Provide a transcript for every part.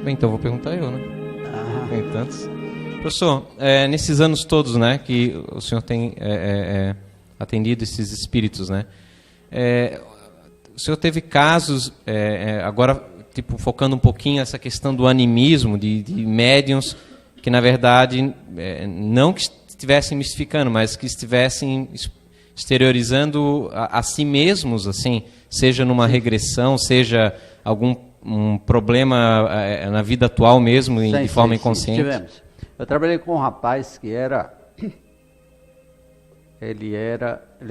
Bem, então vou perguntar eu, né? Ah. Tem tantos. Professor, nesses anos todos, né, que o senhor tem atendido esses espíritos, né? O senhor teve casos, agora, tipo, focando um pouquinho essa questão do animismo, de médiuns, que na verdade, não que estivessem mistificando, mas que estivessem exteriorizando a si mesmos, assim, seja numa regressão, seja algum problema na vida atual mesmo, de forma inconsciente. Tivemos. Eu trabalhei com um rapaz que ele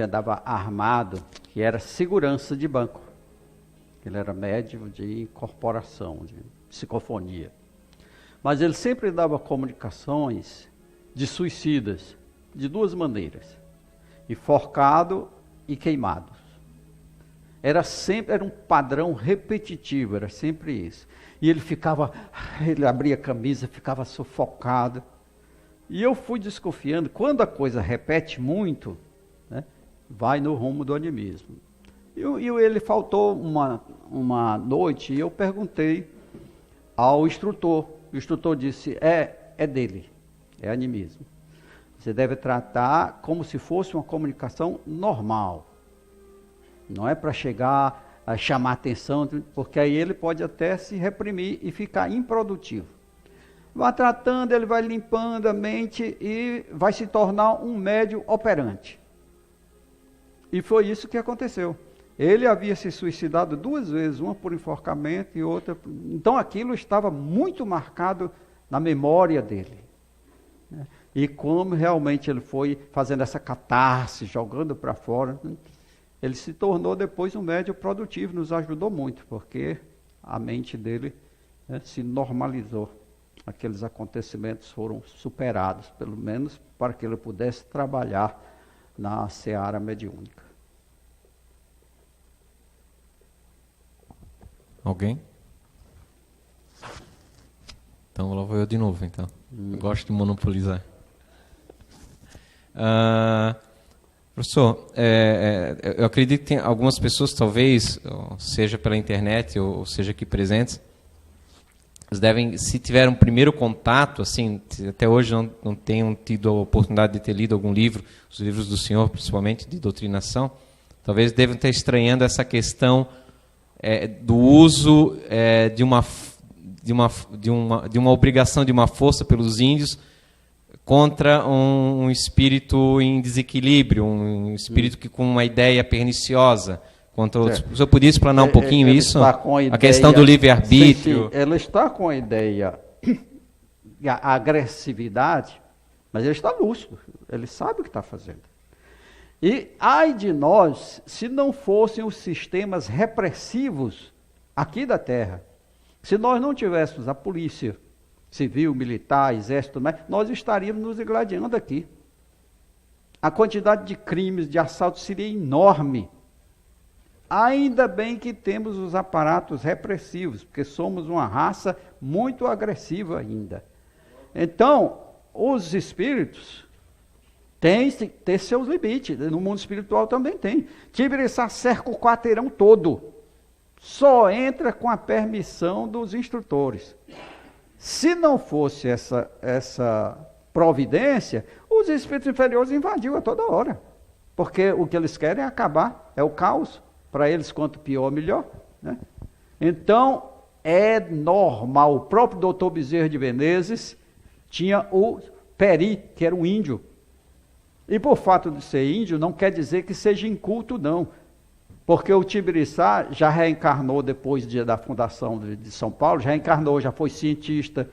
andava armado, que era segurança de banco. Ele era médium de incorporação, de psicofonia. Mas ele sempre dava comunicações de suicidas, de duas maneiras: enforcado e queimado. Era um padrão repetitivo, era sempre isso. E ele abria a camisa, ficava sufocado. E eu fui desconfiando, quando a coisa repete muito, né, vai no rumo do animismo. E ele faltou uma noite e eu perguntei ao instrutor. O instrutor disse, é dele, é animismo. Você deve tratar como se fosse uma comunicação normal. Não é para chegar a chamar atenção, porque aí ele pode até se reprimir e ficar improdutivo. Vai tratando, ele vai limpando a mente e vai se tornar um médium operante. E foi isso que aconteceu. Ele havia se suicidado 2 vezes, uma por enforcamento e outra... Então aquilo estava muito marcado na memória dele. E como realmente ele foi fazendo essa catarse, jogando para fora... Ele se tornou depois um médium produtivo, nos ajudou muito, porque a mente dele, né, se normalizou. Aqueles acontecimentos foram superados, pelo menos para que ele pudesse trabalhar na seara mediúnica. Alguém? Então lá vou eu de novo, então. Eu gosto de monopolizar. Professor, eu acredito que tem algumas pessoas, talvez, seja pela internet ou seja aqui presentes, eles devem, se tiveram um primeiro contato, assim, até hoje não tenham tido a oportunidade de ter lido algum livro, os livros do senhor, principalmente, de doutrinação, talvez devem estar estranhando essa questão do uso de uma obrigação, de uma força pelos índios, contra um espírito em desequilíbrio, um espírito que com uma ideia perniciosa contra outros. O senhor podia explanar um pouquinho isso? A questão do livre-arbítrio. Ela está com a ideia, a agressividade, mas ele está lúcido, ele sabe o que está fazendo. E ai de nós, se não fossem os sistemas repressivos aqui da Terra, se nós não tivéssemos a polícia civil, militar, exército, nós estaríamos nos gladiando aqui. A quantidade de crimes, de assaltos seria enorme. Ainda bem que temos os aparatos repressivos, porque somos uma raça muito agressiva ainda. Então, os espíritos têm que ter seus limites. No mundo espiritual também tem. Tibiriçá cerca o quarteirão todo. Só entra com a permissão dos instrutores. Se não fosse essa providência, os espíritos inferiores invadiam a toda hora. Porque o que eles querem é acabar, é o caos. Para eles, quanto pior, melhor. Né? Então, é normal. O próprio doutor Bezerra de Menezes tinha o Peri, que era um índio. E por fato de ser índio, não quer dizer que seja inculto, não. Porque o Tibiriçá já reencarnou depois da fundação de São Paulo, já reencarnou, já foi cientista,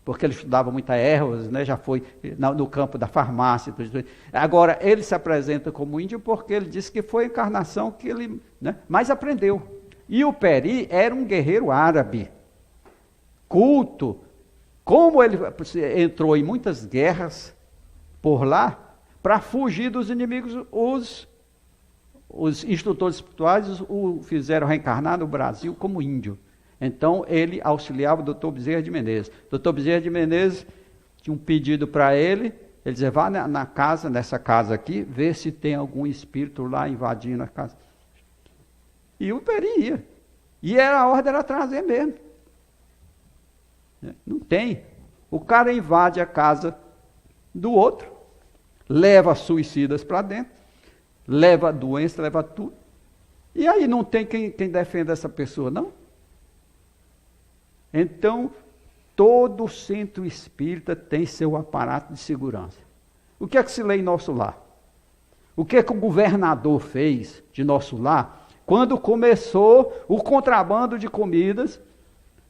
porque ele estudava muita ervas, né? Já foi no campo da farmácia. Agora, ele se apresenta como índio porque ele disse que foi a encarnação que ele, né, mais aprendeu. E o Peri era um guerreiro árabe, culto. Como ele entrou em muitas guerras por lá, para fugir dos inimigos, os instrutores espirituais o fizeram reencarnar no Brasil como índio. Então, ele auxiliava o doutor Bezerra de Menezes. O doutor Bezerra de Menezes tinha um pedido para ele dizia, vá nessa casa aqui, ver se tem algum espírito lá invadindo a casa. E o Peri ia. E a ordem era trazer mesmo. Não tem. O cara invade a casa do outro, leva suicidas para dentro, leva doença, leva tudo. E aí não tem quem defenda essa pessoa, não? Então, todo centro espírita tem seu aparato de segurança. O que é que se lê em nosso lar? O que é que o governador fez de nosso lar quando começou o contrabando de comidas,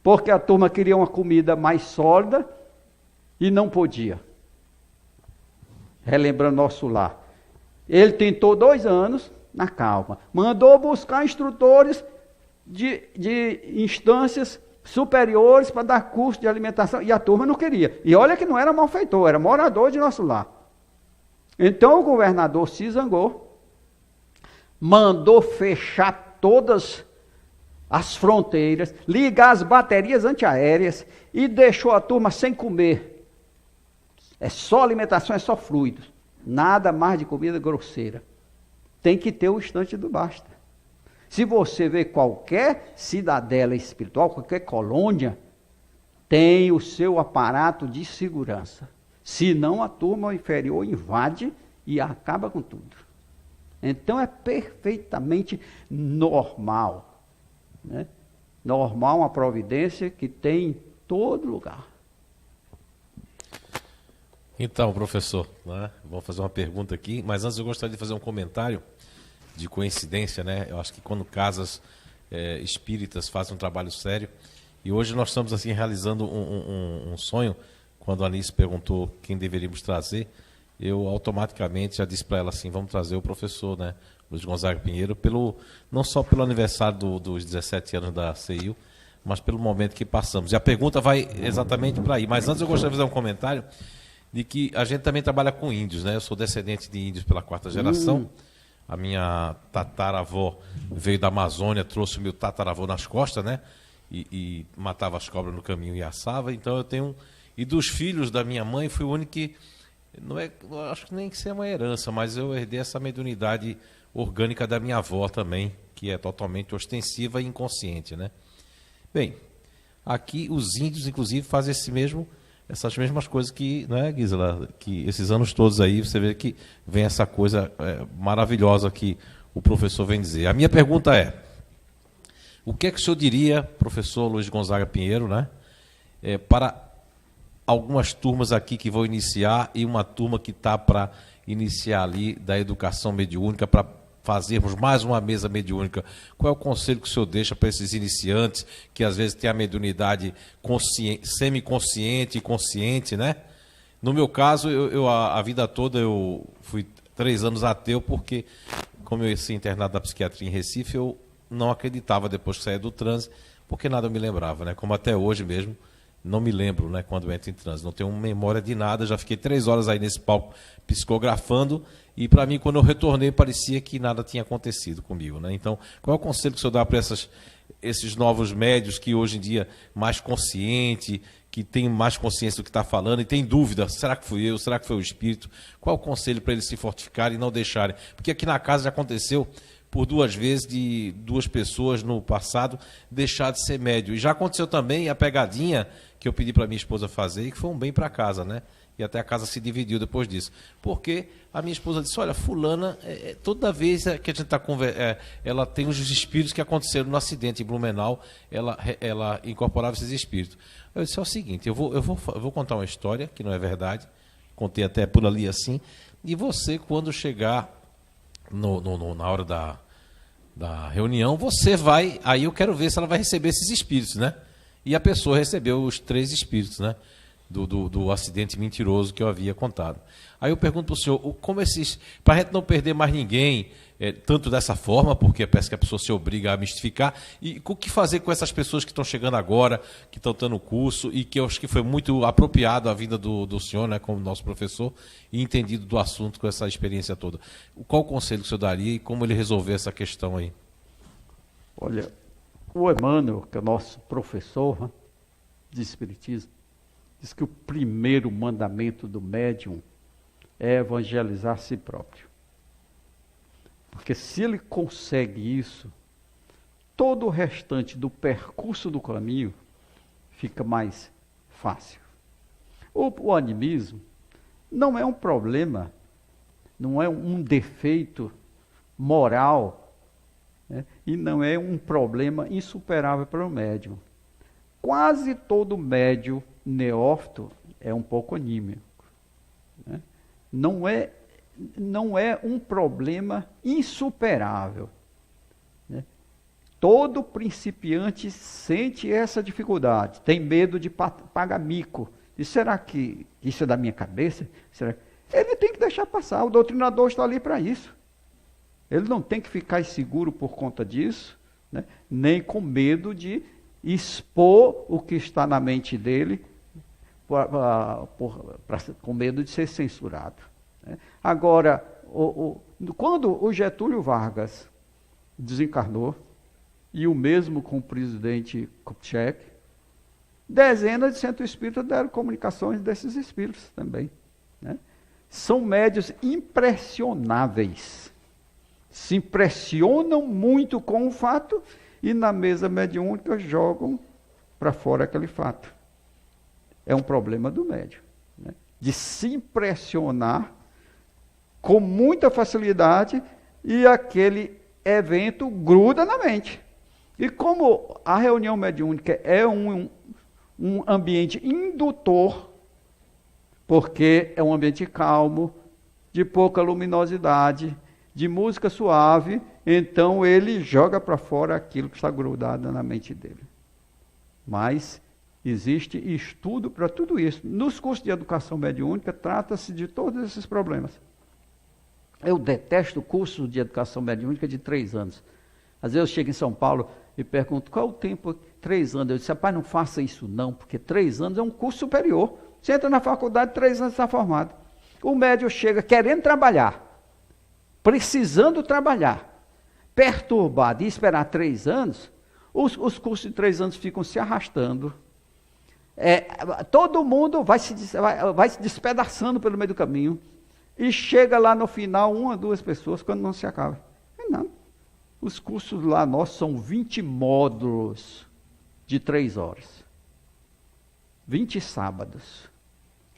porque a turma queria uma comida mais sólida e não podia? Relembrando nosso lar. Ele tentou 2 anos, na calma. Mandou buscar instrutores de instâncias superiores para dar curso de alimentação, e a turma não queria. E olha que não era malfeitor, era morador de nosso lar. Então o governador se zangou, mandou fechar todas as fronteiras, ligar as baterias antiaéreas e deixou a turma sem comer. É só alimentação, é só fluidos. Nada mais de comida grosseira. Tem que ter o instante do basta. Se você vê qualquer cidadela espiritual, qualquer colônia, tem o seu aparato de segurança. Senão a turma inferior invade e acaba com tudo. Então é perfeitamente normal. Né? Normal uma providência que tem em todo lugar. Então, professor, né, vamos fazer uma pergunta aqui, mas antes eu gostaria de fazer um comentário de coincidência, né? Eu acho que quando casas espíritas fazem um trabalho sério, e hoje nós estamos assim realizando um sonho. Quando a Anice perguntou quem deveríamos trazer, eu automaticamente já disse para ela assim, vamos trazer o professor, né, Luiz Gonzaga Pinheiro, não só pelo aniversário dos 17 anos da CEIU, mas pelo momento que passamos. E a pergunta vai exatamente para aí. Mas antes eu gostaria de fazer um comentário de que a gente também trabalha com índios, né? Eu sou descendente de índios pela 4ª geração. A minha tataravó veio da Amazônia, trouxe o meu tataravô nas costas, né? E matava as cobras no caminho e assava. Então eu tenho... E dos filhos da minha mãe, fui o único que... acho que nem que seja uma herança, mas eu herdei essa mediunidade orgânica da minha avó também, que é totalmente ostensiva e inconsciente, né? Bem, aqui os índios, inclusive, fazem essas mesmas coisas que, né, Gisela, que esses anos todos aí, você vê que vem essa coisa maravilhosa que o professor vem dizer. A minha pergunta é, o que é que o senhor diria, professor Luiz Gonzaga Pinheiro, né, para algumas turmas aqui que vão iniciar e uma turma que está para iniciar ali da educação mediúnica, para fazermos mais uma mesa mediúnica? Qual é o conselho que o senhor deixa para esses iniciantes que às vezes têm a mediunidade semiconsciente e consciente, né? No meu caso, a vida toda eu fui 3 anos ateu porque, como eu ia ser internado na psiquiatria em Recife, eu não acreditava depois que saía do transe, porque nada me lembrava, né? Como até hoje mesmo, não me lembro, né, quando eu entro em transe. Não tenho memória de nada, já fiquei 3 horas aí nesse palco psicografando, e para mim, quando eu retornei, parecia que nada tinha acontecido comigo, né? Então, qual é o conselho que o senhor dá para esses novos médios que hoje em dia mais consciente, que tem mais consciência do que está falando e tem dúvida, será que fui eu, será que foi o espírito? Qual é o conselho para eles se fortificarem e não deixarem? Porque aqui na casa já aconteceu por 2 vezes de 2 pessoas no passado deixar de ser médio. E já aconteceu também a pegadinha que eu pedi para minha esposa fazer e que foi um bem para casa, né? E até a casa se dividiu depois disso. Porque a minha esposa disse, olha, fulana, toda vez que a gente está conversando, ela tem os espíritos que aconteceram no acidente em Blumenau, ela incorporava esses espíritos. Eu disse, é o seguinte, eu vou contar uma história, que não é verdade, contei até por ali assim, e você, quando chegar na hora da reunião, você vai, aí eu quero ver se ela vai receber esses espíritos, né? E a pessoa recebeu os 3 espíritos, né? Do acidente mentiroso que eu havia contado. Aí eu pergunto para o senhor, para a gente não perder mais ninguém, tanto dessa forma, porque parece que a pessoa se obriga a mistificar, e o que fazer com essas pessoas que estão chegando agora, que estão dando curso, e que eu acho que foi muito apropriado a vinda do senhor, né, como nosso professor, e entendido do assunto com essa experiência toda. Qual o conselho que o senhor daria e como ele resolver essa questão aí? Olha, o Emmanuel, que é o nosso professor de Espiritismo, diz que o primeiro mandamento do médium é evangelizar a si próprio. Porque se ele consegue isso, todo o restante do percurso do caminho fica mais fácil. O animismo não é um problema, não é um defeito moral, né? E não é um problema insuperável para o médium. Quase todo médium neófito é um pouco anímico, né? Não é um problema insuperável, né? Todo principiante sente essa dificuldade, tem medo de pagar mico. E será que isso é da minha cabeça? Ele tem que deixar passar, o doutrinador está ali para isso. Ele não tem que ficar inseguro por conta disso, né? Nem com medo de expor o que está na mente dele, com medo de ser censurado, né? Agora, quando o Getúlio Vargas desencarnou, e o mesmo com o presidente Kubitschek, dezenas de centros espíritas deram comunicações desses espíritos também, né? São médios impressionáveis, se impressionam muito com o fato e na mesa mediúnica jogam para fora aquele fato. É um problema do médium, né? De se impressionar com muita facilidade e aquele evento gruda na mente. E como a reunião mediúnica é um ambiente indutor, porque é um ambiente calmo, de pouca luminosidade, de música suave, então ele joga para fora aquilo que está grudado na mente dele. Mas existe estudo para tudo isso. Nos cursos de educação mediúnica, trata-se de todos esses problemas. Eu detesto o curso de educação mediúnica de 3 anos. Às vezes eu chego em São Paulo e pergunto, qual é o tempo? 3 anos. Eu disse, rapaz, não faça isso não, porque 3 anos é um curso superior. Você entra na faculdade, 3 anos está formado. O médium chega querendo trabalhar, precisando trabalhar, perturbado e esperar 3 anos, os cursos de 3 anos ficam se arrastando. Todo mundo vai se despedaçando pelo meio do caminho e chega lá no final 1 ou 2 pessoas quando não se acaba. Não. Os cursos lá nossos são 20 módulos de 3 horas. 20 sábados.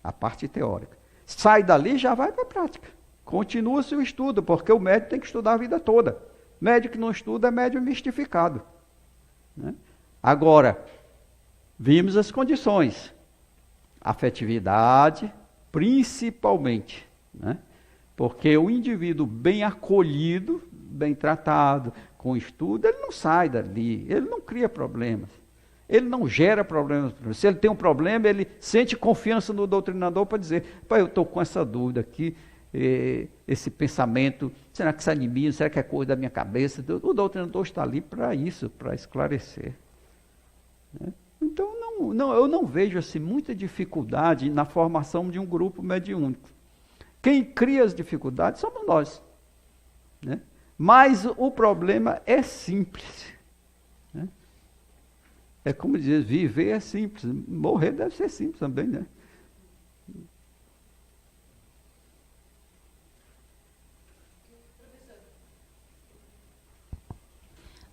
A parte teórica. Sai dali e já vai para a prática. Continua seu estudo, porque o médium tem que estudar a vida toda. Médium que não estuda é médium mistificado, né? Agora, vimos as condições. Afetividade, principalmente, né? Porque o indivíduo bem acolhido, bem tratado, com estudo, ele não sai dali, ele não cria problemas. Ele não gera problemas. Se ele tem um problema, ele sente confiança no doutrinador para dizer, pai, eu estou com essa dúvida aqui, esse pensamento, será que isso anima? Será que é coisa da minha cabeça? O doutrinador está ali para isso, para esclarecer, né? Então, eu não vejo assim, muita dificuldade na formação de um grupo mediúnico. Quem cria as dificuldades somos nós, né? Mas o problema é simples, né? É como dizer, viver é simples, morrer deve ser simples também, né?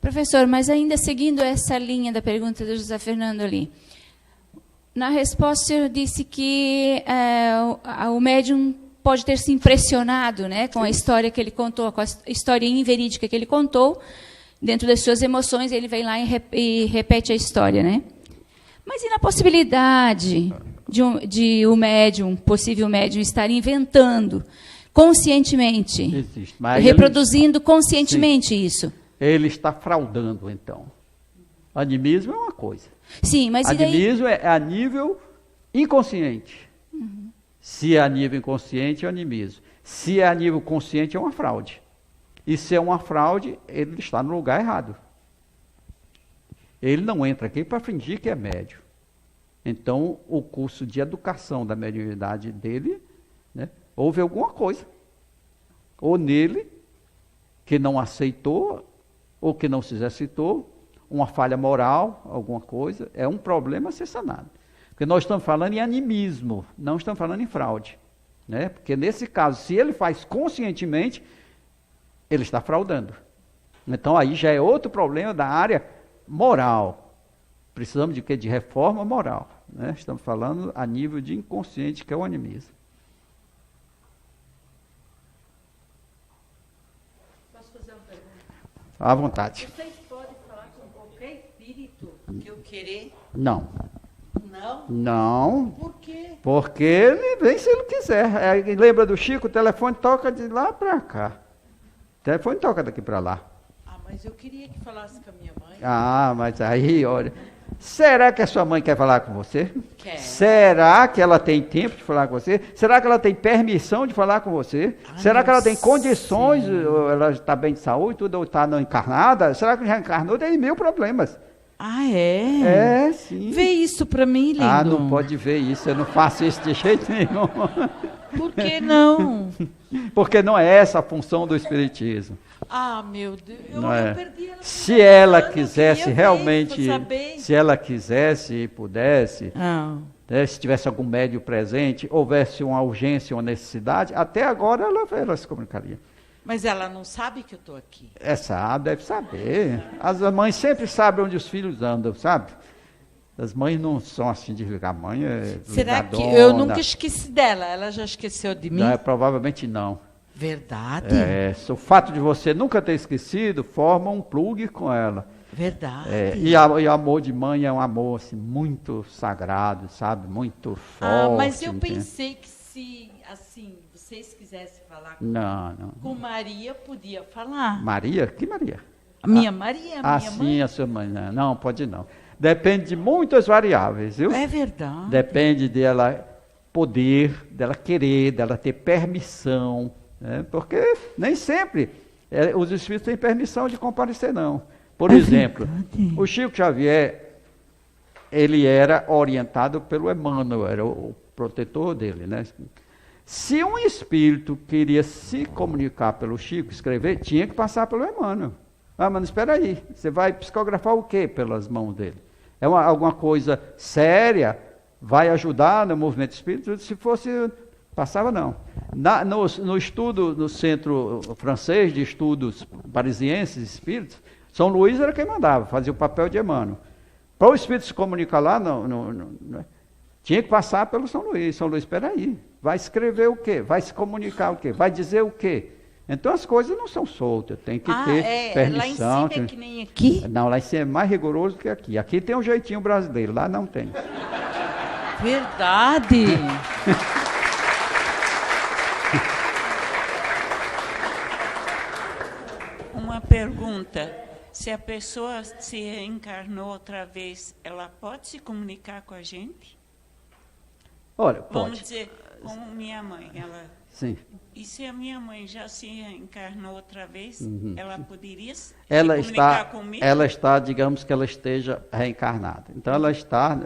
Professor, mas ainda seguindo essa linha da pergunta do José Fernando ali, na resposta o senhor disse que o médium pode ter se impressionado, né, com a história que ele contou, com a história inverídica que ele contou, dentro das suas emoções, ele vem lá e repete a história, né? Mas e na possibilidade de o médium, possível médium, estar inventando conscientemente, existe, mas reproduzindo conscientemente isso? Ele está fraudando, então. Animismo é uma coisa. Sim, mas animismo é a nível inconsciente. Uhum. Se é a nível inconsciente, é animismo. Se é a nível consciente, é uma fraude. E se é uma fraude, ele está no lugar errado. Ele não entra aqui para fingir que é médium. Então, o curso de educação da mediunidade dele, né, houve alguma coisa. Ou nele, que não aceitou, ou que não se exercitou, uma falha moral, alguma coisa, é um problema a ser sanado. Porque nós estamos falando em animismo, não estamos falando em fraude, né? Porque nesse caso, se ele faz conscientemente, ele está fraudando. Então aí já é outro problema da área moral. Precisamos de quê? De reforma moral. né? Estamos falando a nível de inconsciente, que é o animismo. Posso fazer uma pergunta? À vontade. Vocês podem falar com qualquer espírito que eu querer? Não. Não? Não. Por quê? Porque ele vem se ele quiser. Lembra do Chico? O telefone toca de lá para cá. O telefone toca daqui para lá. Ah, mas eu queria que falasse com a minha mãe. Ah, mas aí, olha. Será que a sua mãe quer falar com você? Quer. Será que ela tem tempo de falar com você? Será que ela tem permissão de falar com você? Será que ela tem condições? Ou ela está bem de saúde, tudo, ou está não encarnada? Será que já encarnou? Tem 1000 problemas. Ah, é? É, sim. Vê isso pra mim, lindo. Ah, não pode ver isso, eu não faço isso de jeito nenhum. Por que não? Porque não é essa a função do Espiritismo. Ah, meu Deus, Não é. eu perdi ela. Se ela Eu quisesse queria ver, realmente, saber. se ela quisesse e pudesse, Ah, né, se tivesse algum médio presente, houvesse uma urgência, uma necessidade, até agora ela se comunicaria. mas ela não sabe que eu estou aqui. Essa deve saber. As mães sempre sabem onde os filhos andam, sabe? As mães não são assim de ligar. A mãe é Será que ligadona. eu nunca esqueci dela? Ela já esqueceu de mim? Não, provavelmente não. Verdade? O fato de você nunca ter esquecido forma um plugue com ela. Verdade. E o amor de mãe é um amor assim, muito sagrado, sabe? Muito forte. Ah, mas eu entende? pensei que se, assim, vocês quisessem falar Não. com Maria, podia falar. Maria? Que Maria? A minha Maria, a minha Sim, mãe. a sua mãe. Não, pode não. Depende de muitas variáveis, viu? É verdade. Depende dela poder, dela querer, dela ter permissão, né? Porque nem sempre os espíritos têm permissão de comparecer, não. Por exemplo, verdade. o Chico Xavier, ele era orientado pelo Emmanuel, era o protetor dele, né? Se um espírito queria se comunicar pelo Chico, escrever, tinha que passar pelo Emmanuel. Ah, mas espera aí, você vai psicografar o quê pelas mãos dele? É alguma coisa séria? Vai ajudar no movimento espírita? Se fosse, passava não. No estudo, no Centro Francês de Estudos Parisienses Espíritos, São Luís era quem mandava, fazia o papel de Emmanuel. Para o espírito se comunicar lá, tinha que passar pelo São Luís. São Luís, espera aí, vai escrever o quê? Vai se comunicar o quê? Vai dizer o quê? Então as coisas não são soltas, tem que ter permissão. Lá em cima é que nem aqui? Não, lá em cima é mais rigoroso do que aqui. Aqui tem um jeitinho brasileiro, lá não tem. Verdade. Uma pergunta. Se a pessoa se reencarnou outra vez, ela pode se comunicar com a gente? Olha, Vamos pode. dizer, como minha mãe. Sim. E se a minha mãe já se reencarnou outra vez, ela poderia se Ela comunicar comigo? está, digamos que ela esteja reencarnada. Então ela está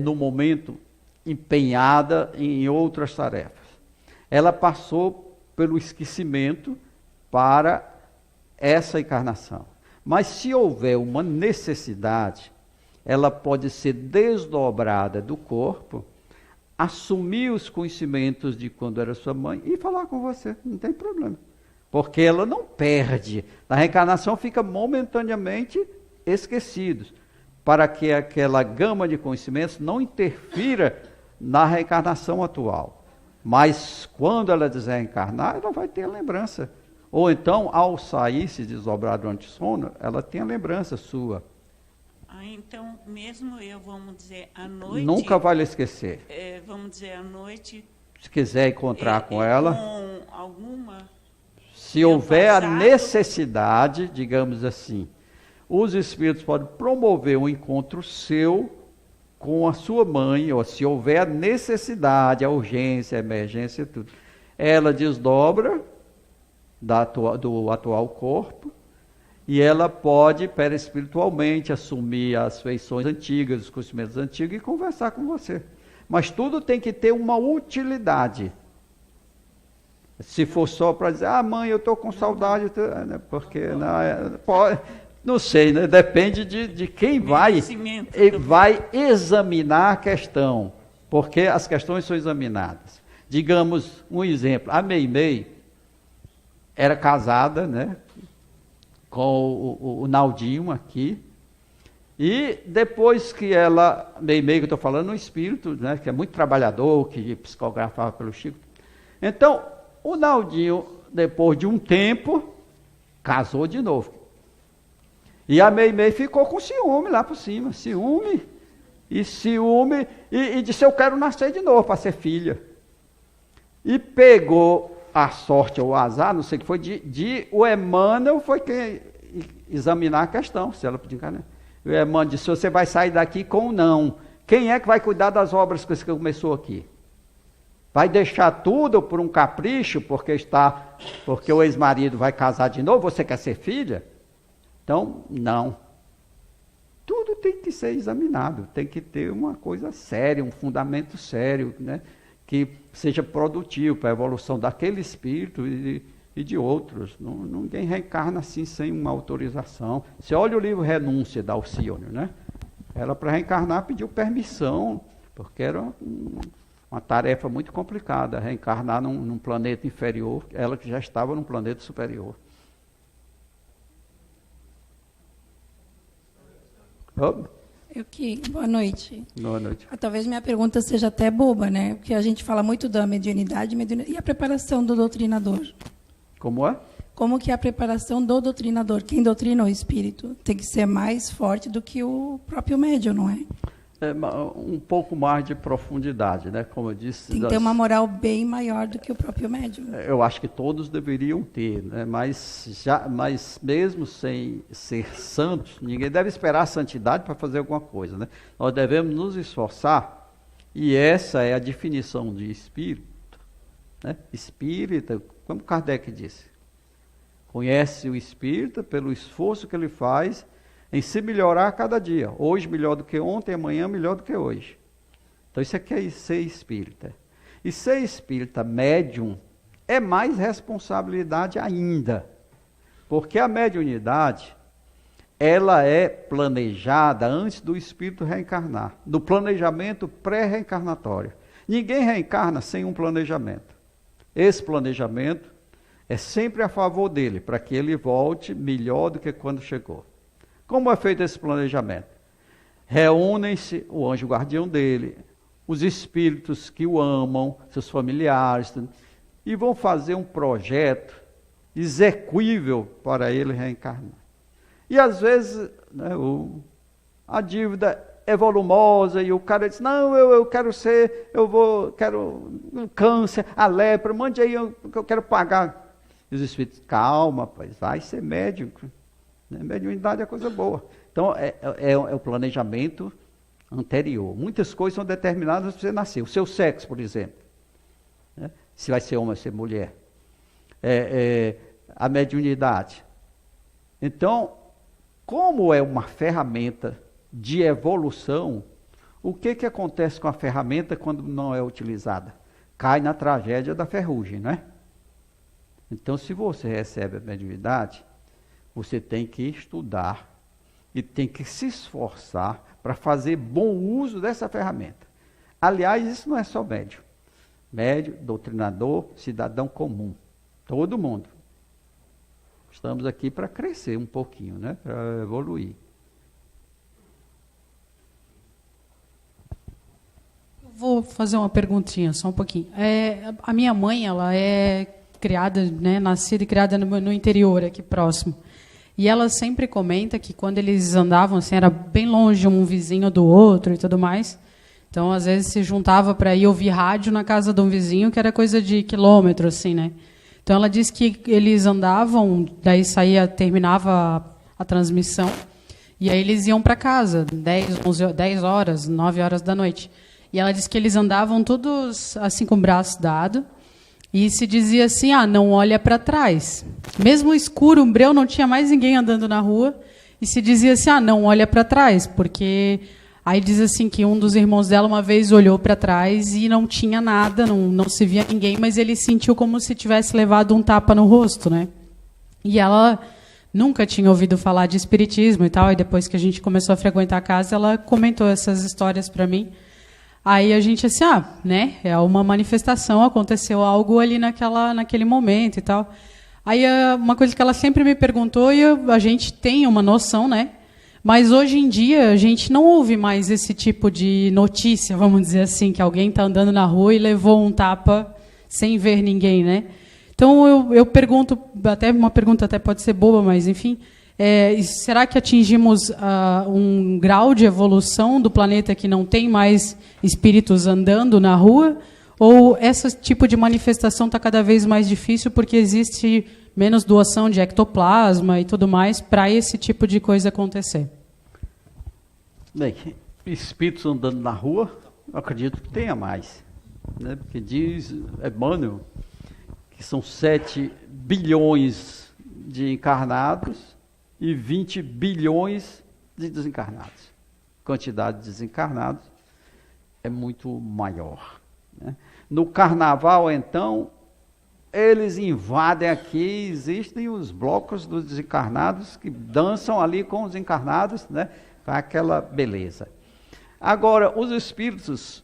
no momento empenhada em outras tarefas. Ela passou pelo esquecimento para essa encarnação. Mas se houver uma necessidade, ela pode ser desdobrada do corpo, assumir os conhecimentos de quando era sua mãe e falar com você, não tem problema. Porque ela não perde. Na reencarnação fica momentaneamente esquecidos, para que aquela gama de conhecimentos não interfira na reencarnação atual. Mas quando ela desencarnar, ela vai ter a lembrança. Ou então, ao sair, se desdobrar durante o sono, ela tem a lembrança sua. Então, mesmo eu, vamos dizer, à noite... Nunca vai lhe esquecer. Vamos dizer, à noite... Se quiser encontrar com ela... Com alguma... Se houver a passado. necessidade, digamos assim, os espíritos podem promover um encontro seu com a sua mãe, ou se houver a necessidade, a urgência, a emergência, tudo. Ela desdobra do atual corpo e ela pode, perispiritualmente, assumir as feições antigas, os conhecimentos antigos e conversar com você. Mas tudo tem que ter uma utilidade. Se for só para dizer, mãe, eu estou com saudade, porque não sei, né? Depende de quem vai examinar a questão, porque as questões são examinadas. Digamos, um exemplo, a Meimei era casada, né, com o Naldinho aqui, E depois que ela, meio que eu estou falando, um espírito, né, que é muito trabalhador, que psicografava pelo Chico. Então, o Naldinho, depois de um tempo, casou de novo. E a Meimei ficou com ciúme lá por cima, ciúme, e disse, eu quero nascer de novo para ser filha. E pegou a sorte ou o azar, não sei o que foi, o Emmanuel foi quem examinar a questão, se ela podia encarnar. O Emmanuel disse, você vai sair daqui com um não. Quem é que vai cuidar das obras que você começou aqui? Vai deixar tudo por um capricho, porque o ex-marido vai casar de novo, você quer ser filha? Então, não. Tudo tem que ser examinado, tem que ter uma coisa séria, um fundamento sério, né? Que seja produtivo para a evolução daquele espírito e de outros. Ninguém reencarna assim sem uma autorização. Você olha o livro Renúncia da Alcione, né? Ela, para reencarnar, pediu permissão, porque era uma tarefa muito complicada, reencarnar num planeta inferior, ela que já estava num planeta superior. Boa noite. Boa noite. Talvez minha pergunta seja até boba, né? Porque a gente fala muito da mediunidade e a preparação do doutrinador. Como é? Como que é a preparação do doutrinador? Quem doutrina o espírito tem que ser mais forte do que o próprio médium, não é? Um pouco mais de profundidade, né? Como eu disse. Tem que ter uma moral bem maior do que o próprio médium. Eu acho que todos deveriam ter, né? Mas mesmo sem ser santos, ninguém deve esperar a santidade para fazer alguma coisa, né? Nós devemos nos esforçar, e essa é a definição de espírito, né? Espírita, como Kardec disse, conhece o espírita pelo esforço que ele faz em se melhorar a cada dia. Hoje melhor do que ontem, amanhã melhor do que hoje. Então isso aqui é ser espírita. E ser espírita médium é mais responsabilidade ainda. Porque a mediunidade, ela é planejada antes do espírito reencarnar. Do planejamento pré-reencarnatório. Ninguém reencarna sem um planejamento. Esse planejamento é sempre a favor dele, para que ele volte melhor do que quando chegou. Como é feito esse planejamento? Reúnem-se o anjo guardião dele, os espíritos que o amam, seus familiares, e vão fazer um projeto execuível para ele reencarnar. E às vezes, né, a dívida é volumosa e o cara diz, não, eu quero quero um câncer, a lepra, mande aí, eu quero pagar. E os espíritos, calma, pois vai ser médico. Mediunidade é coisa boa. Então, é o planejamento anterior. Muitas coisas são determinadas para você nascer. O seu sexo, por exemplo. Né? Se vai ser homem ou ser mulher. A mediunidade. Então, como é uma ferramenta de evolução, o que acontece com a ferramenta quando não é utilizada? Cai na tragédia da ferrugem, né? Então, se você recebe a mediunidade, você tem que estudar e tem que se esforçar para fazer bom uso dessa ferramenta. Aliás, isso não é só médium. Médium, doutrinador, cidadão comum. Todo mundo. Estamos aqui para crescer um pouquinho, né? Para evoluir. Eu vou fazer uma perguntinha, só um pouquinho. A minha mãe, ela é criada, né, nascida e criada no interior, aqui próximo. E ela sempre comenta que quando eles andavam, assim, era bem longe um vizinho do outro e tudo mais. Então, às vezes, se juntava para ir ouvir rádio na casa de um vizinho, que era coisa de quilômetro, assim, né? Então, ela disse que eles andavam, daí terminava a transmissão, e aí eles iam para casa, 10 horas, 9 horas da noite. E ela disse que eles andavam todos assim com o braço dado, e se dizia assim, não olha para trás. Mesmo escuro, um breu, não tinha mais ninguém andando na rua, e se dizia assim, não olha para trás, porque... Aí diz assim que um dos irmãos dela uma vez olhou para trás e não tinha nada, não se via ninguém, mas ele sentiu como se tivesse levado um tapa no rosto, né? E ela nunca tinha ouvido falar de espiritismo e tal, e depois que a gente começou a frequentar a casa, ela comentou essas histórias para mim. Aí a gente assim, né? É uma manifestação, aconteceu algo ali naquele momento e tal. Aí uma coisa que ela sempre me perguntou, e a gente tem uma noção, né? Mas hoje em dia a gente não ouve mais esse tipo de notícia, vamos dizer assim, que alguém está andando na rua e levou um tapa sem ver ninguém, né? Então eu pergunto, até uma pergunta até pode ser boba, mas enfim, será que atingimos um grau de evolução do planeta que não tem mais espíritos andando na rua? Ou esse tipo de manifestação está cada vez mais difícil porque existe menos doação de ectoplasma e tudo mais para esse tipo de coisa acontecer? Bem, espíritos andando na rua, eu acredito que tenha mais, né? Porque diz Emmanuel que são 7 bilhões de encarnados e 20 bilhões de desencarnados. A quantidade de desencarnados é muito maior, né? No carnaval, então, eles invadem aqui, existem os blocos dos desencarnados que dançam ali com os encarnados, né? Faz aquela beleza. Agora, os espíritos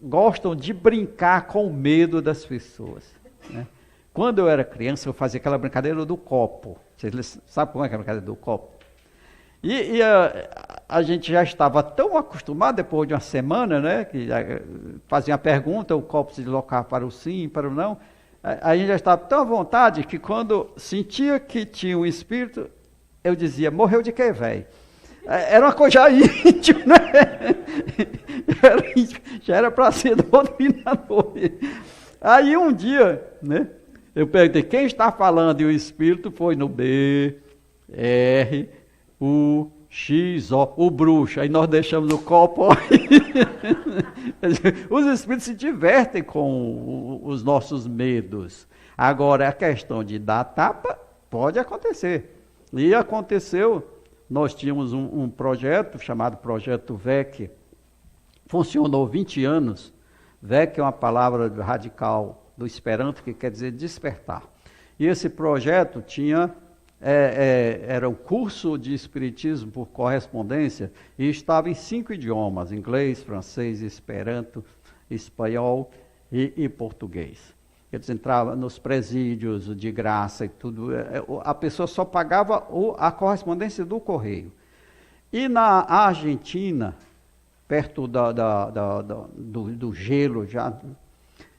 gostam de brincar com o medo das pessoas, né? Quando eu era criança, eu fazia aquela brincadeira do copo. Vocês sabem como é que é a brincadeira do copo? E a gente já estava tão acostumado, depois de uma semana, né, que fazia a pergunta, o copo se deslocava para o sim, para o não. A gente já estava tão à vontade que quando sentia que tinha um espírito, eu dizia, morreu de quê, velho? Era uma coisa já íntima, né? Já era para ser doutrinador. Aí um dia, né, eu perguntei, quem está falando? E o espírito foi no B, R, U, X, O, o bruxo. Aí nós deixamos o copo. Os espíritos se divertem com os nossos medos. Agora, a questão de dar tapa pode acontecer. E aconteceu, nós tínhamos um projeto chamado Projeto VEC, funcionou 20 anos. VEC é uma palavra radical do Esperanto, que quer dizer despertar. E esse projeto tinha, era um curso de Espiritismo por correspondência e estava em 5 idiomas, inglês, francês, Esperanto, espanhol e português. Eles entravam nos presídios de graça e tudo, a pessoa só pagava a correspondência do correio. E na Argentina, perto do gelo já,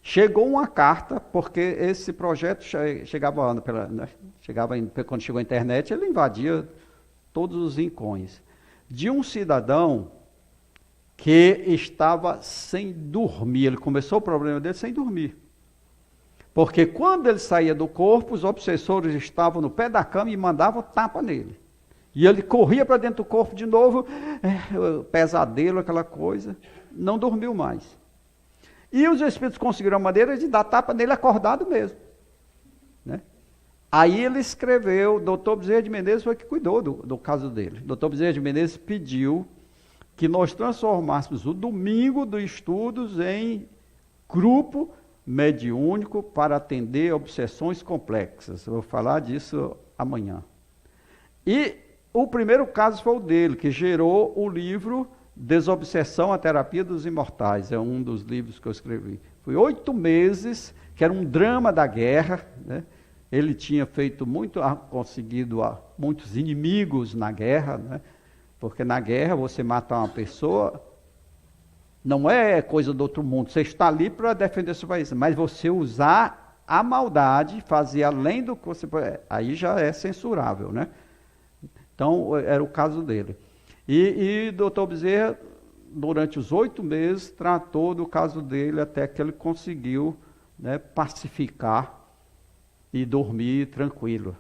chegou uma carta, porque esse projeto chegava, quando chegou a internet, ele invadia todos os rincões, de um cidadão que estava sem dormir. Ele começou o problema dele sem dormir. Porque quando ele saía do corpo, os obsessores estavam no pé da cama e mandavam tapa nele. E ele corria para dentro do corpo de novo, pesadelo, aquela coisa, não dormiu mais. E os espíritos conseguiram a maneira de dar tapa nele acordado mesmo, né? Aí ele escreveu, Dr. Bezerra de Menezes foi que cuidou do caso dele. Dr. Bezerra de Menezes pediu que nós transformássemos o domingo dos estudos em grupo mediúnico para atender obsessões complexas. Eu vou falar disso amanhã. E o primeiro caso foi o dele, que gerou o livro Desobsessão, a Terapia dos Imortais. É um dos livros que eu escrevi. Foi 8 meses, que era um drama da guerra, né? Ele tinha feito conseguido muitos inimigos na guerra, né? Porque na guerra você matar uma pessoa não é coisa do outro mundo. Você está ali para defender seu país, mas você usar a maldade, fazer além do que você pode, aí já é censurável, né? Então, era o caso dele. E Dr. Bezerra, durante os 8 meses, tratou do caso dele até que ele conseguiu, né, pacificar e dormir tranquilo.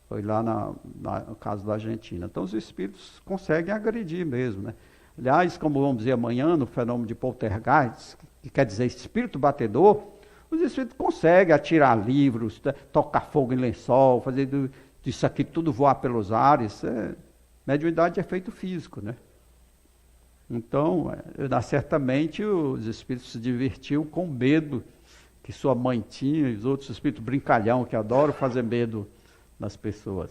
Foi lá no caso da Argentina. Então, os espíritos conseguem agredir mesmo, né? Aliás, como vamos dizer amanhã, no fenômeno de poltergeist, que quer dizer espírito batedor, os espíritos conseguem atirar livros, tocar fogo em lençol, fazer disso aqui tudo voar pelos ares. Mediunidade é efeito físico, né? Então, certamente os espíritos se divertiam com medo que sua mãe tinha, e os outros espíritos brincalhão que adoram fazer medo nas pessoas.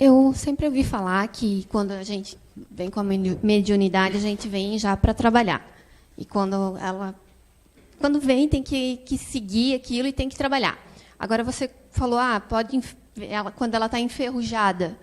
Eu sempre ouvi falar que quando a gente vem com a mediunidade, a gente vem já para trabalhar. E quando vem, tem que seguir aquilo e tem que trabalhar. Agora você falou, pode quando ela está enferrujada,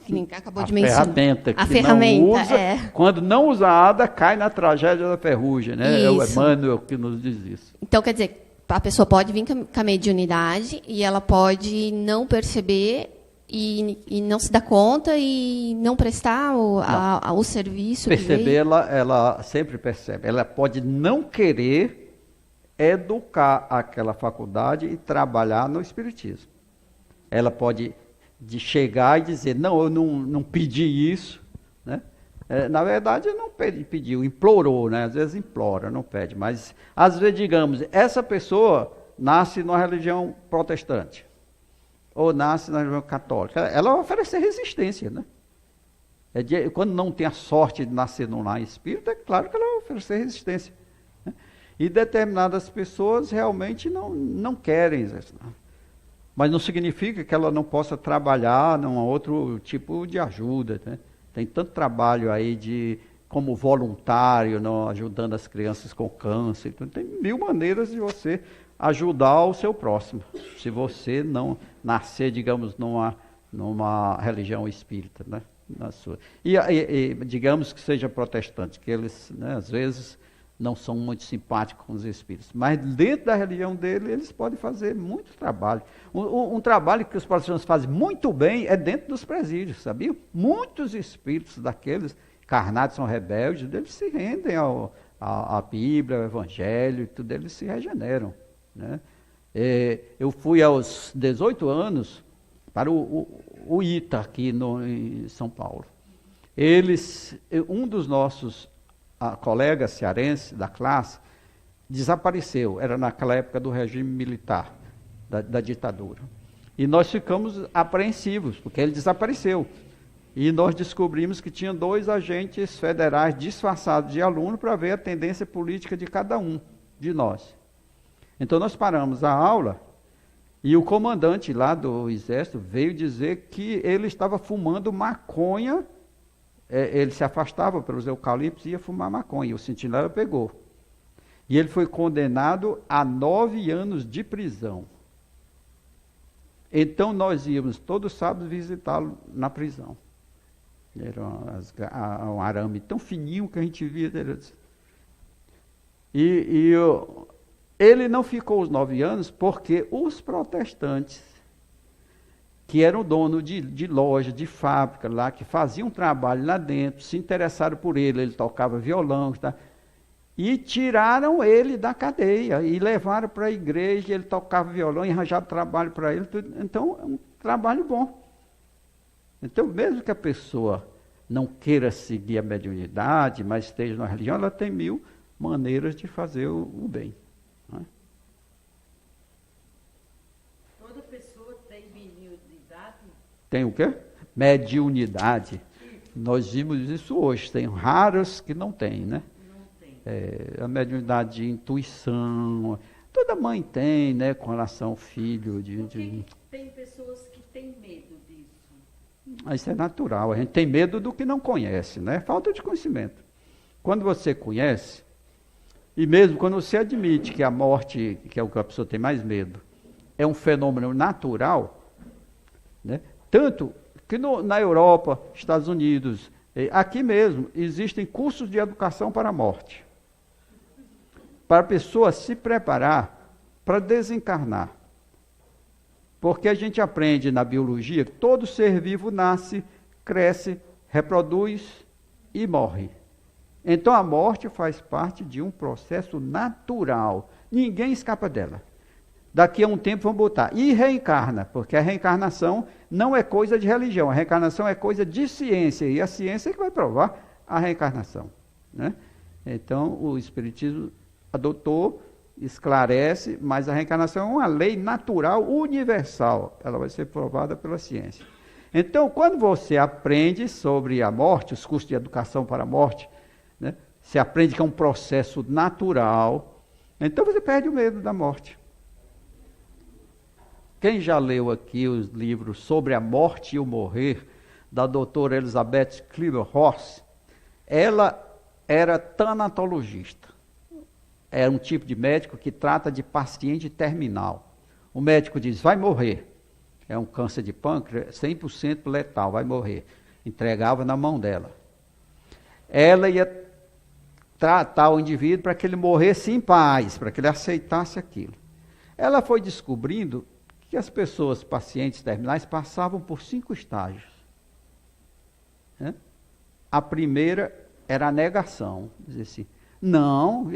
que nem acabou de mencionar. A ferramenta não usa, quando não usada, cai na tragédia da ferrugem, né? Isso. É o Emmanuel que nos diz isso. Então, quer dizer, a pessoa pode vir com a mediunidade e ela pode não perceber e não se dar conta e não prestar o serviço. Perceber, ela sempre percebe. Ela pode não querer educar aquela faculdade e trabalhar no espiritismo. Ela pode chegar e dizer, não, eu não pedi isso, né? Na verdade, não pediu, implorou, né? Às vezes implora, não pede. Mas, às vezes, digamos, essa pessoa nasce numa religião protestante ou nasce na religião católica. Ela vai oferecer resistência, né? Quando não tem a sorte de nascer num lar espírita, é claro que ela vai oferecer resistência, né? E determinadas pessoas realmente não querem exercitar. Mas não significa que ela não possa trabalhar num outro tipo de ajuda, né? Tem tanto trabalho aí como voluntário, ajudando as crianças com câncer. Então, tem 1000 maneiras de você ajudar o seu próximo, se você não nascer, digamos, numa religião espírita, né? Na sua. E digamos que seja protestante, que eles, né, às vezes não são muito simpáticos com os espíritos, mas dentro da religião dele eles podem fazer muito trabalho. Um trabalho que os protestantes fazem muito bem é dentro dos presídios, sabia? Muitos espíritos daqueles encarnados são rebeldes, eles se rendem à Bíblia, ao Evangelho, e tudo, eles se regeneram, né? Eu fui aos 18 anos para o ITA aqui em São Paulo. Um dos nossos colegas cearenses da classe desapareceu, era naquela época do regime militar, da ditadura. E nós ficamos apreensivos, porque ele desapareceu. E nós descobrimos que tinha 2 agentes federais disfarçados de aluno para ver a tendência política de cada um de nós. Então nós paramos a aula e o comandante lá do exército veio dizer que ele estava fumando maconha. Ele se afastava pelos eucaliptos e ia fumar maconha. E o sentinela pegou. E ele foi condenado a 9 anos de prisão. Então nós íamos todos sábados visitá-lo na prisão. Era um arame tão fininho que a gente via. Ele não ficou os 9 anos porque os protestantes, que eram donos de loja, de fábrica lá, que faziam trabalho lá dentro, se interessaram por ele tocava violão, tá? E tiraram ele da cadeia, e levaram para a igreja, ele tocava violão, e arranjaram trabalho para ele, tudo. Então, é um trabalho bom. Então, mesmo que a pessoa não queira seguir a mediunidade, mas esteja na religião, ela tem 1000 maneiras de fazer o bem. Tem o quê? Mediunidade. Nós vimos isso hoje. Tem raras que não tem, né? Não tem. A mediunidade de intuição. Toda mãe tem, né? Com relação ao filho. Tem pessoas que têm medo disso. Isso é natural. A gente tem medo do que não conhece, né? Falta de conhecimento. Quando você conhece, e mesmo quando você admite que a morte, que é o que a pessoa tem mais medo, é um fenômeno natural, né? Tanto que na Europa, Estados Unidos, aqui mesmo, existem cursos de educação para a morte. Para a pessoa se preparar para desencarnar. Porque a gente aprende na biologia que todo ser vivo nasce, cresce, reproduz e morre. Então a morte faz parte de um processo natural. Ninguém escapa dela. Daqui a um tempo vão botar. E reencarna, porque a reencarnação não é coisa de religião, a reencarnação é coisa de ciência, e a ciência é que vai provar a reencarnação, né? Então, o Espiritismo adotou, esclarece, mas a reencarnação é uma lei natural, universal, ela vai ser provada pela ciência. Então, quando você aprende sobre a morte, os cursos de educação para a morte, né? Você aprende que é um processo natural, então você perde o medo da morte. Quem já leu aqui os livros sobre a morte e o morrer, da doutora Elizabeth Kübler-Ross, ela era tanatologista. Era um tipo de médico que trata de paciente terminal. O médico diz, vai morrer. é um câncer de pâncreas, 100% letal, vai morrer. Entregava na mão dela. Ela ia tratar o indivíduo para que ele morresse em paz, para que ele aceitasse aquilo. Ela foi descobrindo que as pessoas, pacientes terminais, passavam por 5 estágios. Né? A primeira era a negação, dizer assim, não,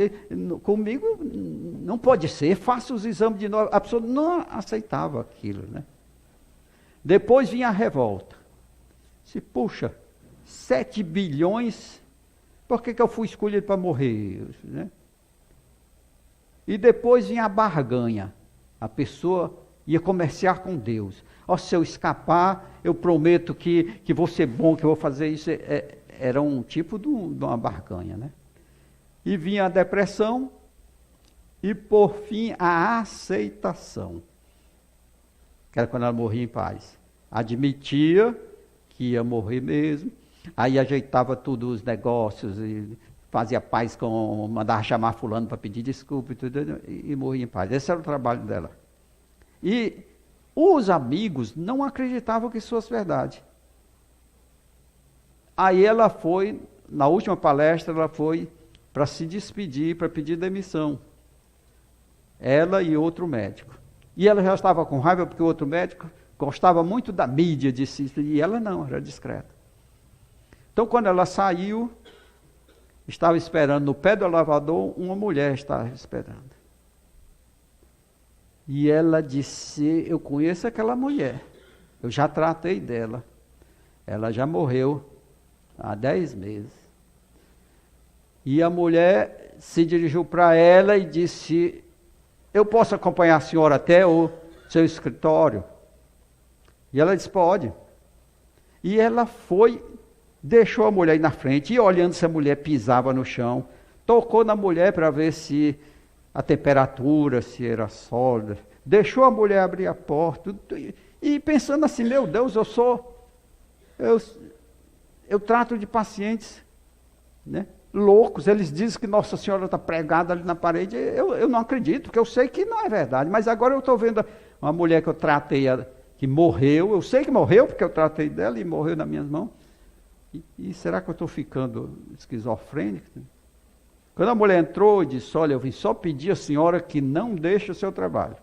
comigo não pode ser, faça os exames de novo. A pessoa não aceitava aquilo. Né? Depois vinha a revolta. Se, puxa, 7 bilhões, por que eu fui escolhido para morrer? Né? E depois vinha a barganha. A pessoa ia comerciar com Deus. Se eu escapar, eu prometo que vou ser bom, que eu vou fazer isso. Era um tipo de uma barganha. Né? E vinha a depressão e, por fim, a aceitação. Que era quando ela morria em paz. Admitia que ia morrer mesmo, aí ajeitava tudo os negócios, e fazia paz mandava chamar fulano para pedir desculpa e morria em paz. Esse era o trabalho dela. E os amigos não acreditavam que isso fosse verdade. Aí ela foi, na última palestra, ela foi para se despedir, para pedir demissão. Ela e outro médico. E ela já estava com raiva porque o outro médico gostava muito da mídia, e ela não, era discreta. Então, quando ela saiu, estava esperando no pé do elevador, uma mulher estava esperando. E ela disse, eu conheço aquela mulher, eu já tratei dela, ela já morreu há 10 meses. E a mulher se dirigiu para ela e disse, eu posso acompanhar a senhora até o seu escritório? E ela disse, pode. E ela foi, deixou a mulher ir na frente, e olhando se a mulher pisava no chão, tocou na mulher para ver se a temperatura, se era sólida, deixou a mulher abrir a porta, e pensando assim, meu Deus, eu trato de pacientes, né, loucos, eles dizem que Nossa Senhora está pregada ali na parede, eu não acredito, porque eu sei que não é verdade, mas agora eu estou vendo uma mulher que eu tratei, que morreu, eu sei que morreu, porque eu tratei dela e morreu nas minhas mãos. E será que eu estou ficando esquizofrênico? Quando a mulher entrou e disse, olha, eu vim só pedir à senhora que não deixe o seu trabalho.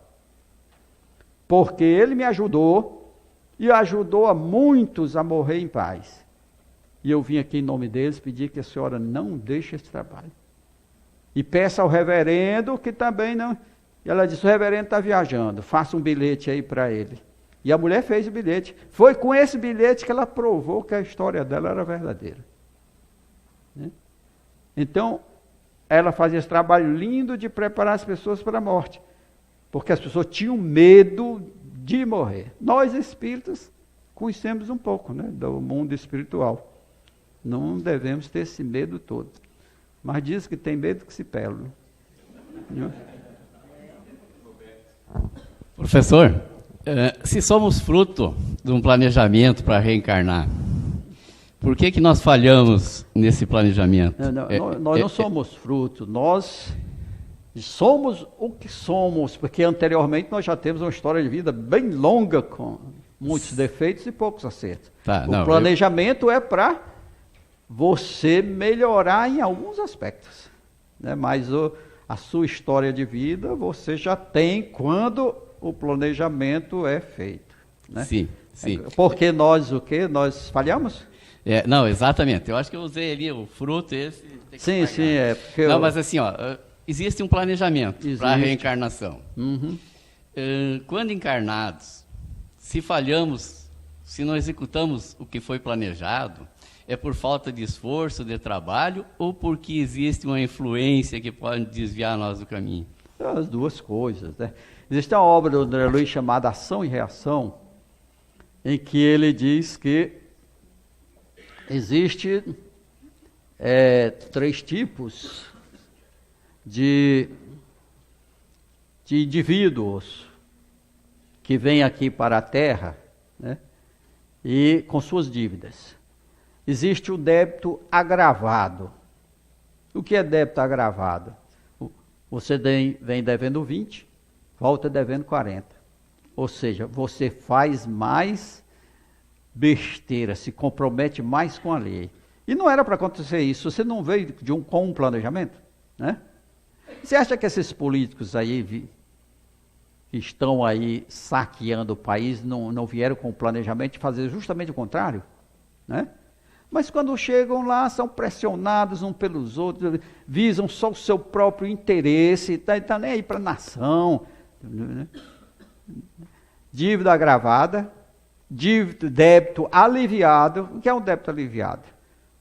Porque ele me ajudou e ajudou a muitos a morrer em paz. E eu vim aqui em nome deles pedir que a senhora não deixe esse trabalho. E peça ao reverendo que também não... E ela disse, o reverendo está viajando, faça um bilhete aí para ele. E a mulher fez o bilhete. Foi com esse bilhete que ela provou que a história dela era verdadeira. Né? Então, ela fazia esse trabalho lindo de preparar as pessoas para a morte. Porque as pessoas tinham medo de morrer. Nós, espíritas, conhecemos um pouco, né, do mundo espiritual. Não devemos ter esse medo todo. Mas diz que tem medo que se perde. Né? Professor, se somos fruto de um planejamento para reencarnar, por que nós falhamos nesse planejamento? Nós não somos fruto, nós somos o que somos, porque anteriormente nós já temos uma história de vida bem longa, com muitos defeitos e poucos acertos. O planejamento é para você melhorar em alguns aspectos, né? Mas a sua história de vida você já tem quando o planejamento é feito. Né? Sim, sim. Porque nós o quê? Nós falhamos? Não, exatamente. Eu acho que eu usei ali o fruto esse. Sim, sim. Porque não, mas assim, existe um planejamento para a reencarnação. Uhum. Quando encarnados, se falhamos, se não executamos o que foi planejado, é por falta de esforço, de trabalho, ou porque existe uma influência que pode desviar nós do caminho? As duas coisas, né? Existe uma obra do André Luiz chamada Ação e Reação, em que ele diz que existe 3 tipos de indivíduos que vêm aqui para a Terra, né, e com suas dívidas. Existe o débito agravado. O que é débito agravado? Você vem devendo 20, volta devendo 40. Ou seja, você faz mais besteira, se compromete mais com a lei. E não era para acontecer isso. Você não veio com um planejamento, né? Você acha que esses políticos aí que estão aí saqueando o país não vieram com o planejamento de fazer justamente o contrário, né? Mas quando chegam lá, são pressionados uns pelos outros, visam só o seu próprio interesse, tá nem aí para a nação, né? Dívida agravada, débito aliviado. O que é um débito aliviado?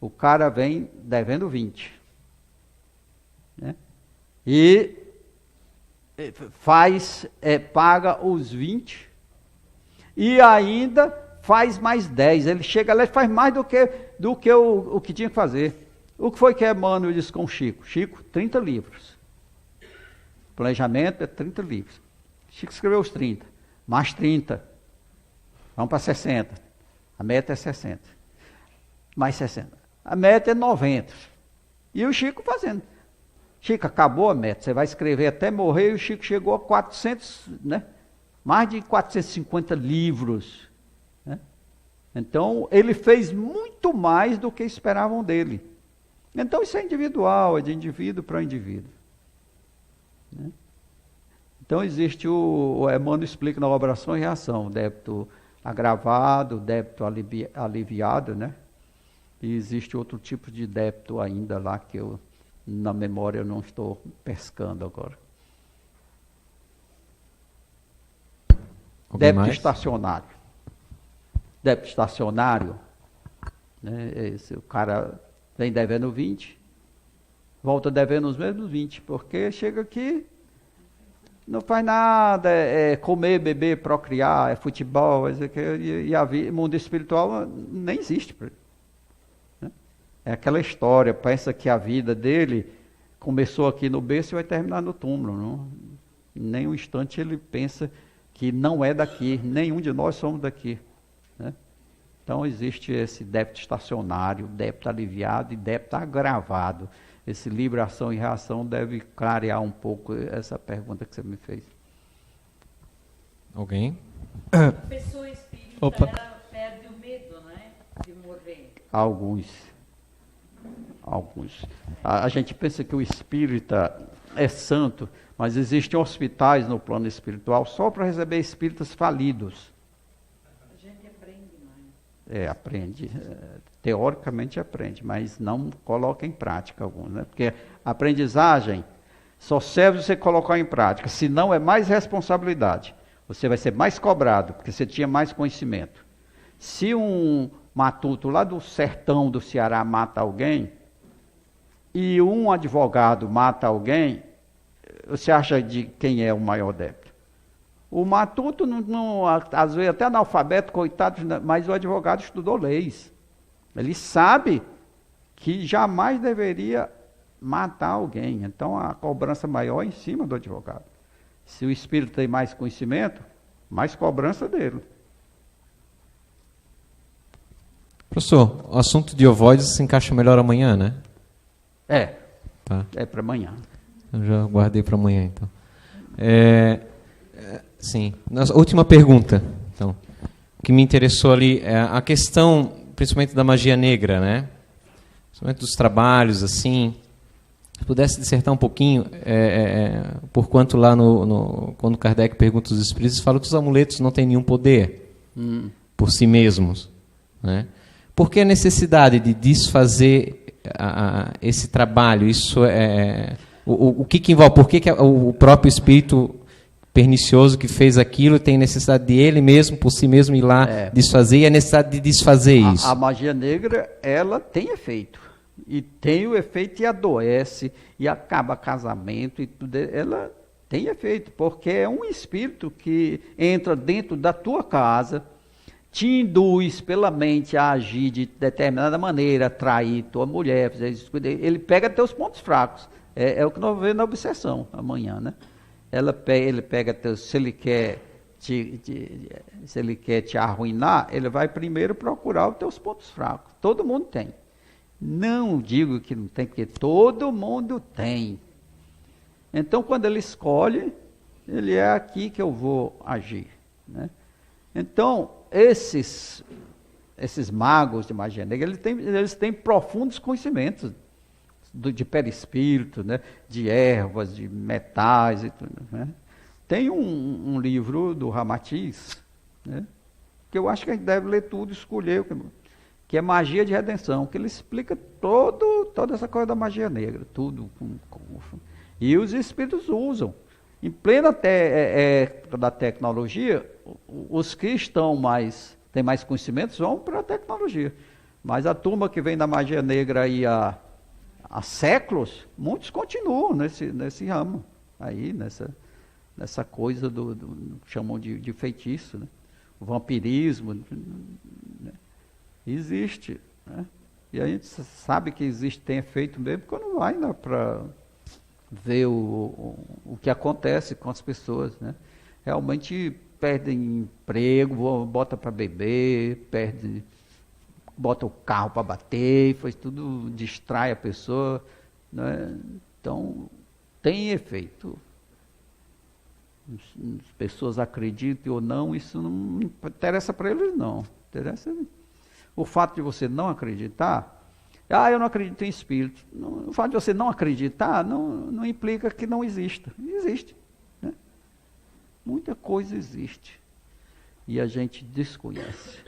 O cara vem devendo 20, né? E paga os 20 e ainda faz mais 10. Ele chega lá e faz mais do que o que tinha que fazer. O que foi que Emmanuel disse com Chico? Chico, 30 livros. Planejamento é 30 livros. Chico escreveu os 30, mais 30. Vamos para 60. A meta é 60. Mais 60. A meta é 90. E o Chico fazendo. Chico, acabou a meta. Você vai escrever até morrer. E o Chico chegou a 400, né? Mais de 450 livros. Né? Então, ele fez muito mais do que esperavam dele. Então, isso é individual, é de indivíduo para indivíduo. Né? Então, existe o Emmanuel explica na obra Ação e Reação, débito agravado, débito aliviado, né? E existe outro tipo de débito ainda lá que eu, na memória, eu não estou pescando agora. Alguém Débito mais? estacionário. Débito estacionário, né? O cara vem devendo 20, volta devendo os mesmos 20, porque chega aqui, não faz nada, é comer, beber, procriar, é futebol, e o mundo espiritual nem existe. Né? É aquela história, pensa que a vida dele começou aqui no berço e vai terminar no túmulo. Não? Nem um instante ele pensa que não é daqui, nenhum de nós somos daqui. Né? Então existe esse débito estacionário, débito aliviado e débito agravado. Esse livro Ação e Reação deve clarear um pouco essa pergunta que você me fez. Alguém? A pessoa espírita, Opa. ela perde o medo, né, de morrer. Alguns. A gente pensa que o espírita é santo, mas existem hospitais no plano espiritual só para receber espíritas falidos. A gente aprende mais. Aprende. Teoricamente aprende, mas não coloca em prática alguns, né? Porque a aprendizagem só serve se você colocar em prática, senão é mais responsabilidade. Você vai ser mais cobrado, porque você tinha mais conhecimento. Se um matuto lá do sertão do Ceará mata alguém, e um advogado mata alguém, você acha de quem é o maior débito? O matuto, às vezes até analfabeto, coitado, mas o advogado estudou leis. Ele sabe que jamais deveria matar alguém. Então, a cobrança maior é em cima do advogado. Se o espírito tem mais conhecimento, mais cobrança dele. Professor, o assunto de ovoides se encaixa melhor amanhã, né? Tá. É para amanhã. Eu já guardei para amanhã, então. Sim. Nossa, última pergunta. Então, o que me interessou ali é a questão, principalmente da magia negra, né? Principalmente dos trabalhos, assim. Se pudesse dissertar um pouquinho, por quanto lá quando Kardec pergunta os espíritos, fala que os amuletos não têm nenhum poder por si mesmos, né? Por que a necessidade de desfazer esse trabalho? Isso o que envolve? Por que o próprio espírito pernicioso que fez aquilo tem necessidade de ele mesmo, por si mesmo, ir lá desfazer, e a necessidade de desfazer isso? A magia negra, ela tem efeito. E tem o efeito e adoece, e acaba casamento, e tudo. Ela tem efeito, porque é um espírito que entra dentro da tua casa, te induz pela mente a agir de determinada maneira, trair tua mulher, fazer isso, ele pega teus pontos fracos. É o que nós vamos ver na obsessão amanhã, né? Ele pega se ele quer te arruinar, ele vai primeiro procurar os teus pontos fracos. Todo mundo tem. Não digo que não tem, porque todo mundo tem. Então, quando ele escolhe, ele é aqui que eu vou agir. né? Então, esses magos de magia negra, eles têm profundos conhecimentos de perispírito, né? De ervas, de metais e tudo, né? Tem um livro do Ramatiz, né? Que eu acho que a gente deve ler tudo, escolher, que é Magia de Redenção, que ele explica toda essa coisa da magia negra, tudo. E os espíritos usam. Em plena da tecnologia, os que têm mais conhecimentos vão para a tecnologia. Mas a turma que vem da magia negra aí há séculos, muitos continuam nesse ramo, aí, nessa coisa chamam de feitiço, né? O vampirismo, né? Existe, né? E a gente sabe que existe, tem efeito mesmo, quando vai para ver o que acontece com as pessoas, né? Realmente perdem emprego, bota para beber, bota o carro para bater, faz tudo, distrai a pessoa, né? Então, tem efeito. As pessoas acreditem ou não, isso não interessa para eles, não. Interessa o fato de você não acreditar. Eu não acredito em espírito. O fato de você não acreditar não implica que não exista. Existe, né? Muita coisa existe e a gente desconhece.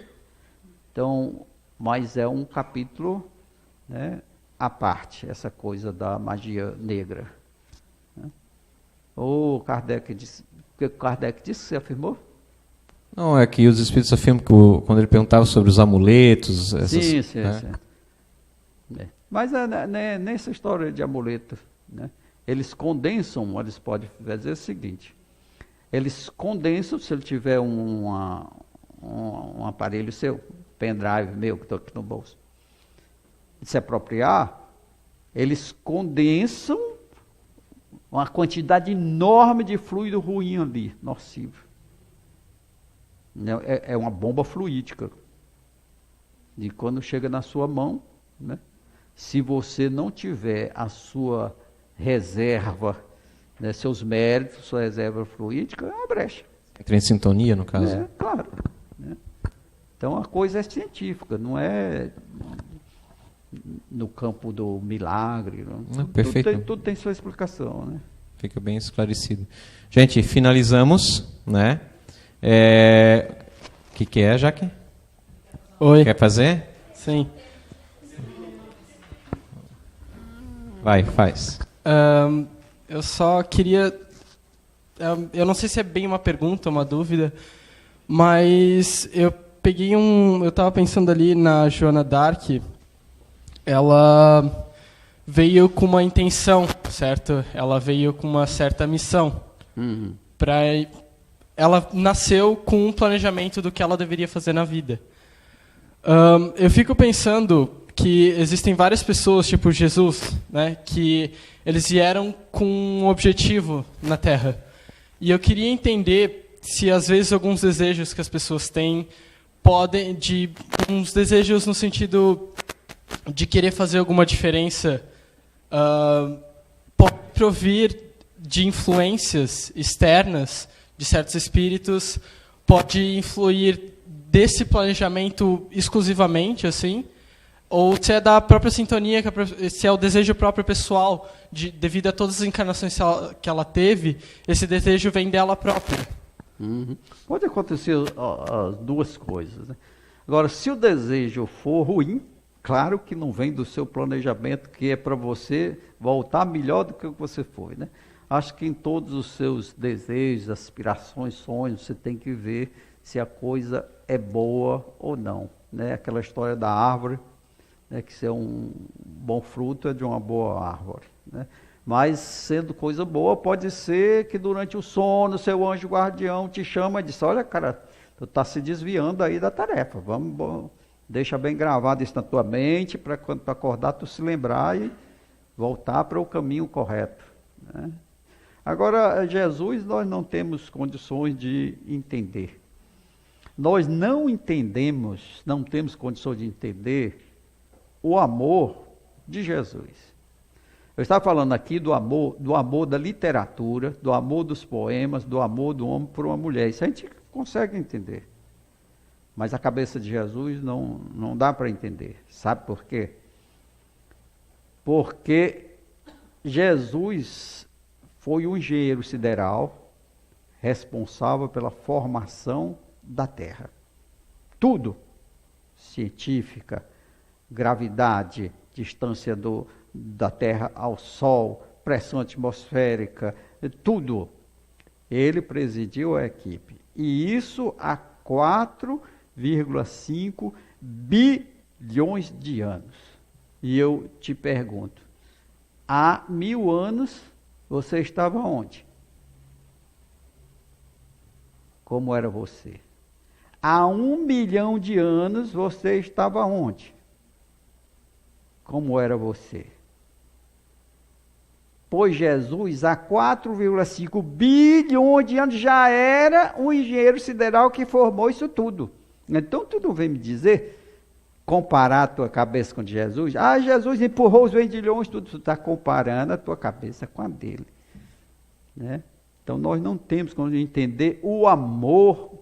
Então, mas é um capítulo, né, à parte, essa coisa da magia negra, né? O Kardec disse, o que Kardec disse, você afirmou? Não, é que os espíritos afirmam que quando ele perguntava sobre os amuletos... Sim. Né? Mas nessa história de amuleto, né, eles condensam, eles podem dizer o seguinte, eles condensam, se ele tiver um aparelho seu, pendrive meu, que estou aqui no bolso, se apropriar, eles condensam uma quantidade enorme de fluido ruim ali, nocivo. É uma bomba fluídica. E quando chega na sua mão, né, se você não tiver a sua reserva, né, seus méritos, sua reserva fluídica, é uma brecha. Entra em sintonia, no caso? É, claro. Né? Então a coisa é científica, não é no campo do milagre. Não. Perfeito. Tudo tem sua explicação, né? Fica bem esclarecido. Gente, finalizamos, né? Que é, Jaque? Oi. Quer fazer? Sim. Vai, faz. Eu só queria... eu não sei se é bem uma pergunta, uma dúvida, mas eu peguei eu estava pensando ali na Joana d'Arc, ela veio com uma intenção, certo? Ela veio com uma certa missão. Uhum. Ela nasceu com um planejamento do que ela deveria fazer na vida. Eu fico pensando que existem várias pessoas, tipo Jesus, né, que eles vieram com um objetivo na Terra. E eu queria entender se, às vezes, alguns desejos que as pessoas têm uns desejos no sentido de querer fazer alguma diferença, pode provir de influências externas de certos espíritos, pode influir desse planejamento exclusivamente, assim, ou se é da própria sintonia, se é o desejo próprio pessoal, devido a todas as encarnações que ela teve, esse desejo vem dela própria. Uhum. Pode acontecer as duas coisas, né? Agora, se o desejo for ruim, claro que não vem do seu planejamento, que é para você voltar melhor do que você foi, né? Acho que em todos os seus desejos, aspirações, sonhos, você tem que ver se a coisa é boa ou não, né? Aquela história da árvore, né, que se é um bom fruto é de uma boa árvore, né? Mas, sendo coisa boa, pode ser que durante o sono, seu anjo guardião te chama e diz, olha, cara, tu está se desviando aí da tarefa, deixa bem gravado isso na tua mente, para quando tu acordar, tu se lembrar e voltar para o caminho correto, né? Agora, Jesus, nós não temos condições de entender. Nós não temos condições de entender o amor de Jesus. Eu estava falando aqui do amor da literatura, do amor dos poemas, do amor do homem por uma mulher. Isso a gente conseguem entender. Mas a cabeça de Jesus não dá para entender. Sabe por quê? Porque Jesus foi um engenheiro sideral responsável pela formação da Terra. Tudo. Científica, gravidade, distância da Terra ao Sol, pressão atmosférica, tudo. Ele presidiu a equipe. E isso há 4,5 bilhões de anos. E eu te pergunto, há 1000 anos você estava onde? Como era você? Há 1 milhão de anos você estava onde? Como era você? Pois Jesus, há 4,5 bilhões de anos, já era um engenheiro sideral que formou isso tudo. Então, tu não vem me dizer, comparar a tua cabeça com a de Jesus. Ah, Jesus empurrou os vendilhões, tudo. Tu está comparando a tua cabeça com a dele. Né? Então, nós não temos como entender o amor,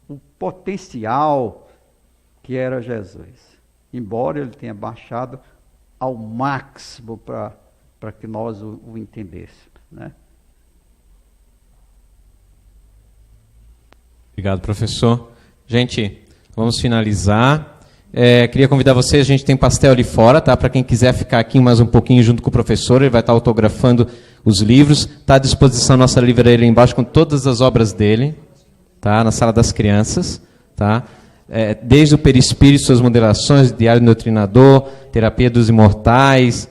o potencial que era Jesus. Embora ele tenha baixado ao máximo para que nós o entendêssemos. Né? Obrigado, professor. Gente, vamos finalizar. Queria convidar vocês, a gente tem pastel ali fora, tá? Para quem quiser ficar aqui mais um pouquinho junto com o professor, ele vai estar autografando os livros. Está à disposição a nossa livraria ali embaixo com todas as obras dele, tá? Na sala das crianças, tá? Desde o Perispírito, suas moderações, Diário do Doutrinador, Terapia dos Imortais.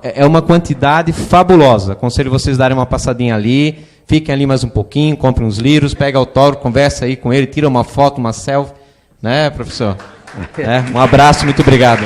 É uma quantidade fabulosa. Aconselho vocês darem uma passadinha ali, fiquem ali mais um pouquinho, comprem uns livros, pega autógrafo, conversa aí com ele, tira uma foto, uma selfie, né, professor? Um abraço, muito obrigado.